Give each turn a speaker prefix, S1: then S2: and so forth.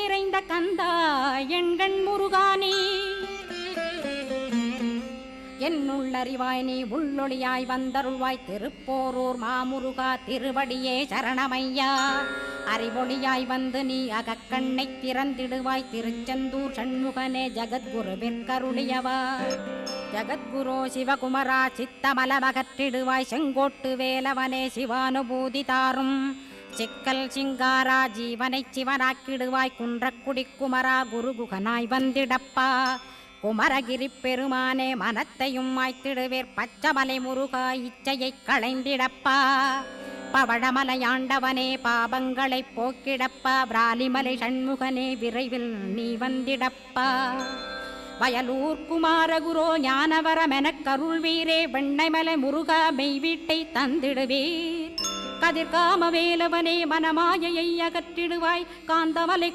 S1: நிறைந்த கந்தா எண்கண் முருகானே என்னுள்ளறிவாய் நீ உள்ளொளியாய் வந்தருள்வாய் திருப்போரூர் மாமுருகா திருவடியே சரணமையா அறிவொளியாய் வந்து நீ அகக்கண்ணை திறந்திடுவாய் திருச்செந்தூர் சண்முகனே ஜகத்குருவிற்கருளியவா ஜகத்குரோ சிவகுமரா சித்தமலமகற்றிடுவாய் செங்கோட்டு வேலவனே சிவானுபூதி தாரும் சிக்கல் சிங்காரா ஜீவனை சிவனாக்கிடுவாய் குன்றக்குடி குமரா குருகுகனாய் வந்திடப்பா குமரகிரி பெருமானே மனத்தையும் மாய்த்திடுவேர் பச்சமலை முருகா இச்சையை களைந்திடப்பா பவழமலையாண்டவனே பாபங்களை போக்கிடப்பா பிராலிமலை சண்முகனே விரைவில் நீ வந்திடப்பா வயலூர் குமாரகுரோ ஞானவரமெனக் கருள்வீரே வெண்ணைமலை முருகா மெய் வீட்டை தந்திடுவீர் கதிர்காம வேலவனே மனமாயையை அகற்றிடுவாய் காந்தமலை